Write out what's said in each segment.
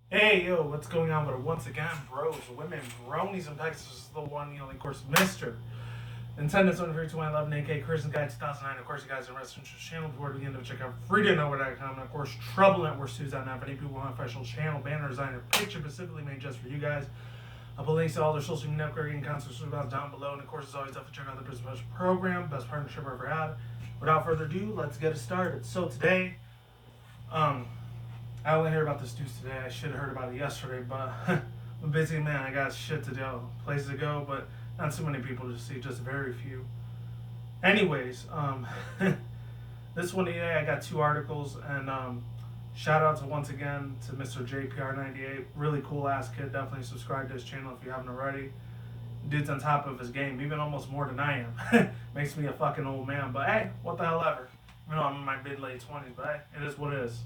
Hey, yo, what's going on? But once again, bros, women, bronies, and pegasisters is the one, the only, of course, Mr. Nintendo 13211, aka Christian Guy 2009. Of course, you guys are rest interest channel. Before we begin to check out freedomnetwork.com and, of course, troublenetworks2.net. If any people want official channel banner design or picture specifically made just for you guys, I'll put links to all their social media networking concepts down below. And, of course, as always, definitely check out the business program, best partnership I've ever had. Without further ado, let's get it started. So, today, I only heard about this news today. I should have heard about it yesterday, but I'm a busy man. I got shit to do, places to go, but not too many people to see, just very few. Anyways, this one today I got two articles, and shout out to once again to Mr. JPR98. Really cool ass kid. Definitely subscribe to his channel if you haven't already. Dude's on top of his game, even almost more than I am. Makes me a fucking old man, but hey, what the hell ever. I'm in my mid late 20s, but hey, it is what it is.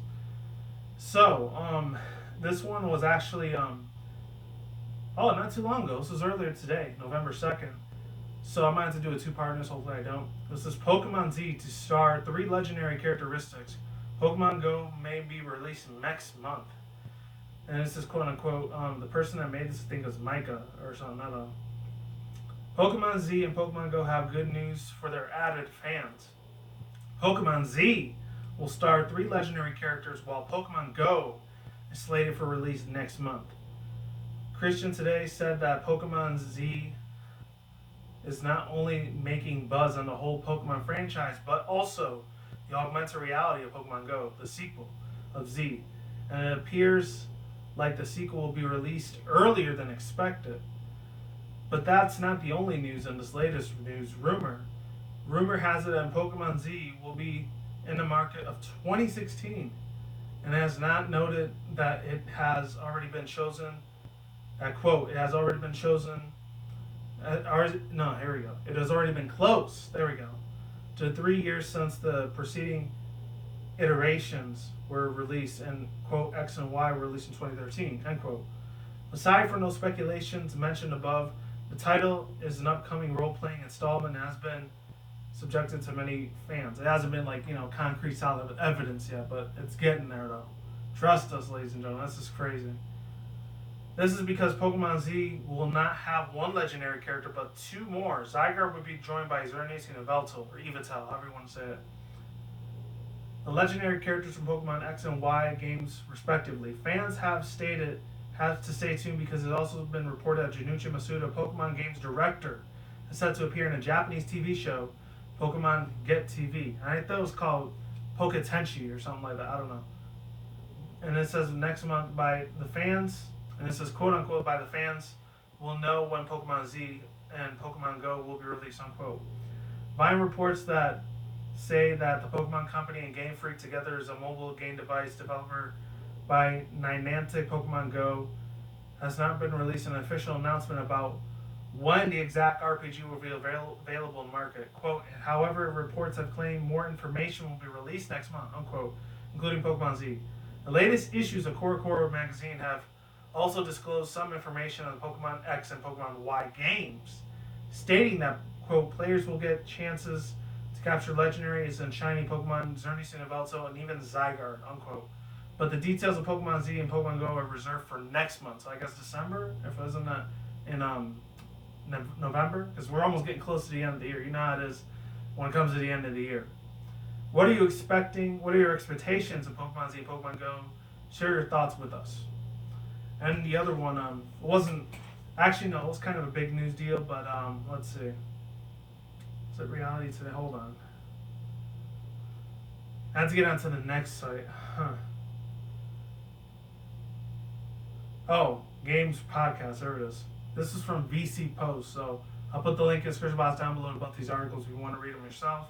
So, this one was actually, not too long ago. This was earlier today, November 2nd. So I might have to do a two-part in this, hopefully I don't. This is Pokemon Z to star 3 legendary characteristics. Pokemon Go may be released next month. And this is quote-unquote, the person that made this, I think, was Micah or something, I don't know. Pokemon Z and Pokemon Go have good news for their avid fans. Pokemon Z will star 3 legendary characters, while Pokemon Go is slated for release next month. Christian today said that Pokemon Z is not only making buzz on the whole Pokemon franchise, but also the augmented reality of Pokemon Go, the sequel of Z. And it appears like the sequel will be released earlier than expected. But that's not the only news in this latest news. Rumor has it that Pokemon Z will be in the market of 2016, and has not noted that it has already been chosen. Quote, it has already been chosen. No, here we go. It has already been close. There we go. To 3 years since the preceding iterations were released, and quote X and Y were released in 2013. End quote. Aside from those speculations mentioned above, the title is an upcoming role-playing installment and has been subjected to many fans. It hasn't been concrete solid evidence yet, but it's getting there though. Trust us, ladies and gentlemen. This is crazy. This is because Pokemon Z will not have one legendary character, but 2 more. Zygarde would be joined by Xerneas and Yveltal, or Yveltal, however you want to say it. The legendary characters from Pokemon X and Y games, respectively. Fans have to stay tuned because it's also been reported that Junichi Masuda, Pokemon Games director, is set to appear in a Japanese TV show, Pokemon Get TV. I thought it was called Poketenchi or something like that. I don't know. And it says next month by the fans, and it says quote unquote by the fans, will know when Pokemon Z and Pokemon Go will be released, unquote. Vine reports that say that the Pokemon Company and Game Freak together is a mobile game device developer by Niantic. Pokemon Go has not been released an official announcement about when the exact RPG will be available in the market. Quote, however, reports have claimed more information will be released next month, unquote, including Pokemon Z. The latest issues of Core magazine have also disclosed some information on the Pokemon X and Pokemon Y games, stating that, quote, players will get chances to capture legendaries and shiny Pokemon, Xerneas and Yveltal, and even Zygarde, unquote. But the details of Pokemon Z and Pokemon Go are reserved for next month, so I guess December, if it wasn't in November, because we're almost getting close to the end of the year. You know how it is when it comes to the end of the year. What are you expecting? What are your expectations of Pokemon Z and Pokemon Go? Share your thoughts with us. And the other one, wasn't actually no, it was kind of a big news deal, but let's see. Is it reality today? Hold on. I had to get onto the next site. Oh, Games Podcast. There it is. This is from VC Post, so I'll put the link in the description box down below about these articles if you want to read them yourself.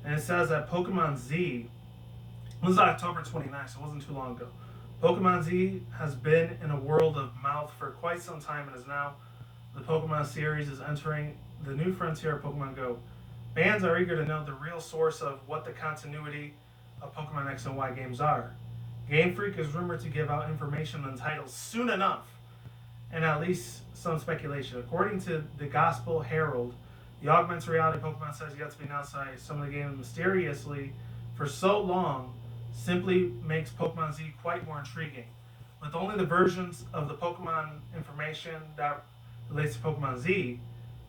And it says that Pokemon Z, this is October 29th, so it wasn't too long ago. Pokemon Z has been in a world of mouth for quite some time, and is now the Pokemon series is entering the new frontier of Pokemon Go. Fans are eager to know the real source of what the continuity of Pokemon X and Y games are. Game Freak is rumored to give out information on titles soon enough, and at least some speculation. According to the Gospel Herald, the augmented reality Pokemon says yet to be announced by some of the games mysteriously for so long simply makes Pokemon Z quite more intriguing. with only the versions of the Pokemon information that relates to Pokemon Z,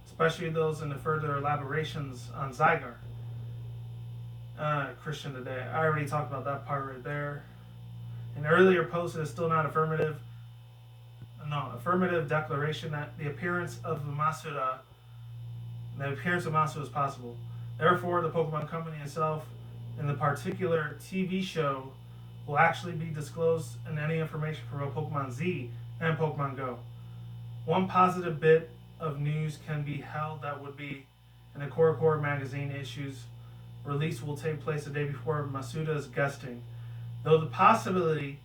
especially those in the further elaborations on Zygarde. Christian today. I already talked about that part right there. An earlier post is still not affirmative. No, affirmative declaration that the appearance of Masuda is possible. Therefore, the Pokemon Company itself and the particular TV show will actually be disclosed in any information for both Pokemon Z and Pokemon Go. One positive bit of news can be held that would be in the Core magazine issues release will take place the day before Masuda's guesting. Though the possibility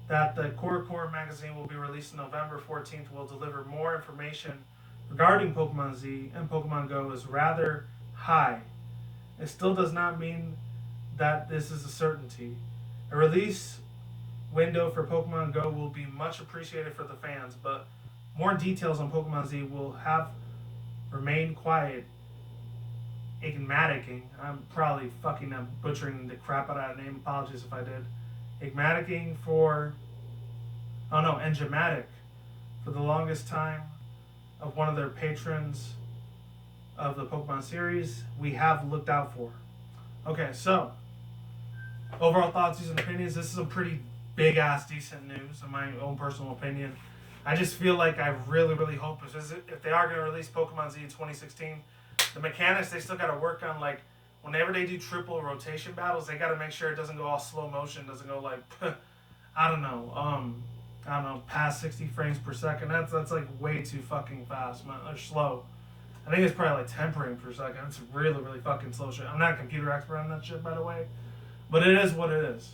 that the Core magazine will be released on November 14th will deliver more information regarding Pokemon Z and Pokemon Go is rather high. It still does not mean that this is a certainty. A release window for Pokemon Go will be much appreciated for the fans, but more details on Pokemon Z will have remained quiet. Igmaticking. I'm probably fucking butchering the crap out of that name. Apologies if I did. Igmaticking for. Oh no, Engematic. For the longest time of one of their patrons of the Pokemon series, we have looked out for. Okay, so. Overall thoughts, views, and opinions. This is a pretty big ass decent news, in my own personal opinion. I just feel like I really, really hope if they are going to release Pokemon Z in 2016, the mechanics they still got to work on. Like whenever they do triple rotation battles, they got to make sure it doesn't go all slow motion, doesn't go like I don't know, past 60 frames per second. That's like way too fucking fast, man. Or slow. I think it's probably like 10 frames per second. It's really, really fucking slow shit. I'm not a computer expert on that shit, by the way, but it is what it is.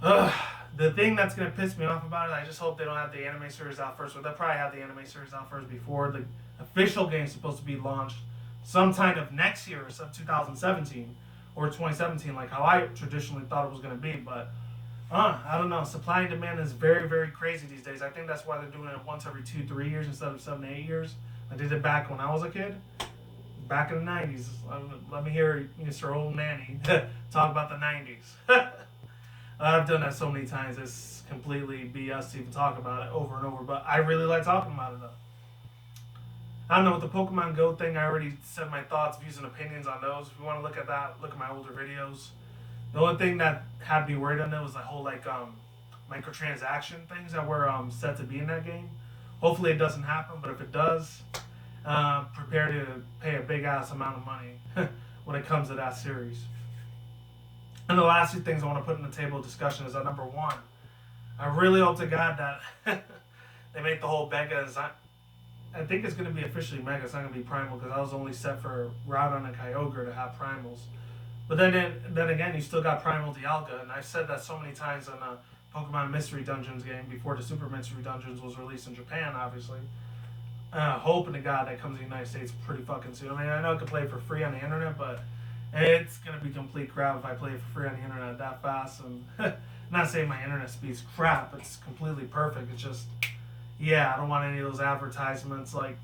The thing that's gonna piss me off about it, I just hope they don't have the anime series out first. But they'll probably have the anime series out first before the official game's supposed to be launched sometime of next year, or some 2017 or 2017, like how I traditionally thought it was gonna be. But I don't know. Supply and demand is very, very crazy these days. I think that's why they're doing it once every 2-3 years instead of 7-8 years. I did it back when I was a kid, back in the 90s. Let me hear Mr. Old Nanny talk about the 90s. I've done that so many times. It's completely BS to even talk about it over and over. But I really like talking about it though. I don't know, with the Pokemon Go thing, I already said my thoughts, views, and opinions on those. If you want to look at that, look at my older videos. The only thing that had me worried on that was the whole microtransaction things that were set to be in that game. Hopefully it doesn't happen, but if it does, prepare to pay a big ass amount of money when it comes to that series. And the last two things I want to put in the table of discussion is that number one, I really hope to God that they make the whole Mega. I think it's going to be officially Mega. It's not going to be Primal because I was only set for Groudon and Kyogre to have Primals. But then again, you still got Primal Dialga, and I've said that so many times in the Pokemon Mystery Dungeons game before the Super Mystery Dungeons was released in Japan, obviously. Hoping to God that comes to the United States pretty fucking soon. I mean, I know I could play it for free on the internet, but it's going to be complete crap if I play it for free on the internet that fast. And not saying my internet speed's crap, it's completely perfect. It's just, yeah, I don't want any of those advertisements like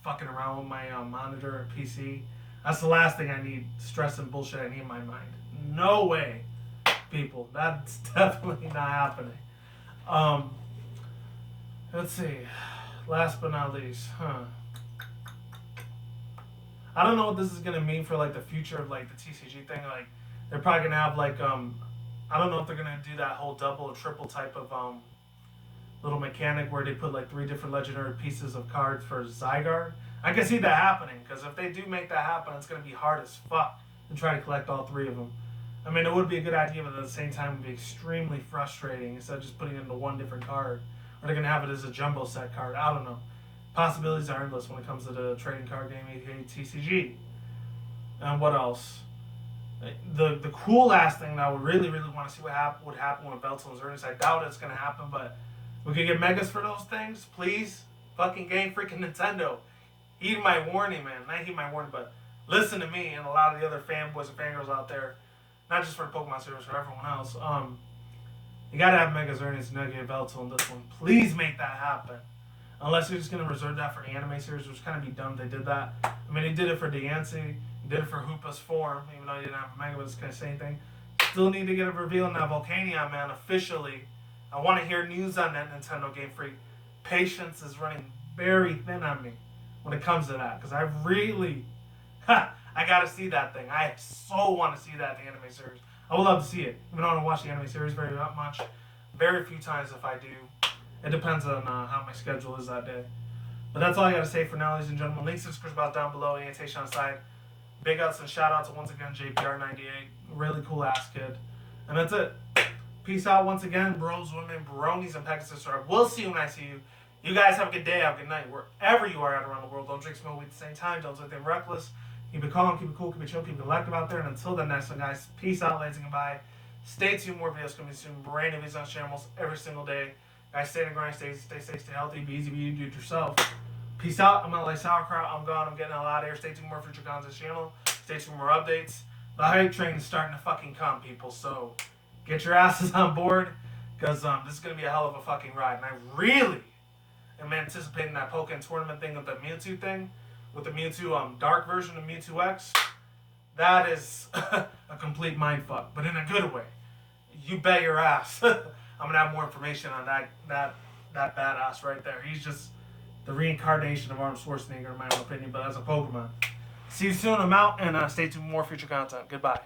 fucking around with my monitor and PC. That's the last thing I need, stress and bullshit I need in my mind. No way, people. That's definitely not happening. Let's see. Last but not least, I don't know what this is gonna mean for like the future of like the TCG thing. Like they're probably gonna have like I don't know if they're gonna do that whole double or triple type of little mechanic where they put like 3 different legendary pieces of cards for Zygarde. I can see that happening because if they do make that happen, it's gonna be hard as fuck to try to collect all 3 of them. I mean, it would be a good idea, but at the same time, it would be extremely frustrating instead of just putting it into one different card. Or they're gonna have it as a jumbo set card. I don't know. Possibilities are endless when it comes to the trading card game, aka TCG. And what else? The cool ass thing that I would really, really want to see what would happen with Belts and Zernis. I doubt it's gonna happen, but we could get megas for those things, please. Fucking game, freaking Nintendo. Heed my warning, man. Not heed my warning, but listen to me and a lot of the other fanboys and fangirls out there. Not just for the Pokemon series, for everyone else. You gotta have Mega Zernis and Negative Veltal in this one. Please make that happen. Unless you're just gonna reserve that for the anime series, which kind of be dumb if they did that. I mean, they did it for Diancie, they did it for Hoopa's Form, even though you didn't have a Mega, but it's kind of the same thing. Still need to get a reveal on that Volcanion, man, officially. I I want to hear news on that Nintendo Game Freak. Patience is running very thin on me when it comes to that, because I really, I gotta see that thing. I so want to see that in the anime series. I would love to see it. Even though I don't watch the anime series very much, very few times if I do. It depends on how my schedule is that day. But that's all I gotta say for now, ladies and gentlemen. Links to the description box down below. Annotation on the side. Big ups and shout out to once again JPR98. Really cool ass kid. And that's it. Peace out once again, bros, women, bronies, and pegasisters. We'll see you when I see you. You guys have a good day, have a good night, wherever you are at around the world. Don't drink, smoke weed at the same time. Don't do anything reckless. Keep it calm, keep it cool, keep it chill, keep it collective out there. And until the next one, guys, peace out, ladies and goodbye. Stay tuned, more videos coming soon. Brand new videos on channel almost every single day. Guys, stay in the grind, stay safe, stay healthy, be easy, be you, do it yourself. Peace out. I'm gonna lay sauerkraut. I'm gone. I'm getting the hell out of here. Stay tuned for more future content channel. Stay tuned for more updates. The hype train is starting to fucking come, people. So get your asses on board, because this is gonna be a hell of a fucking ride. And I really am anticipating that Pokemon tournament thing with the Mewtwo thing, with the Mewtwo dark version of Mewtwo X. That is a complete mindfuck, but in a good way. You bet your ass. I'm gonna have more information on that badass right there. He's just the reincarnation of Arnold Schwarzenegger, in my own opinion, but as a Pokemon. See you soon. I'm out, and stay tuned for more future content. Goodbye.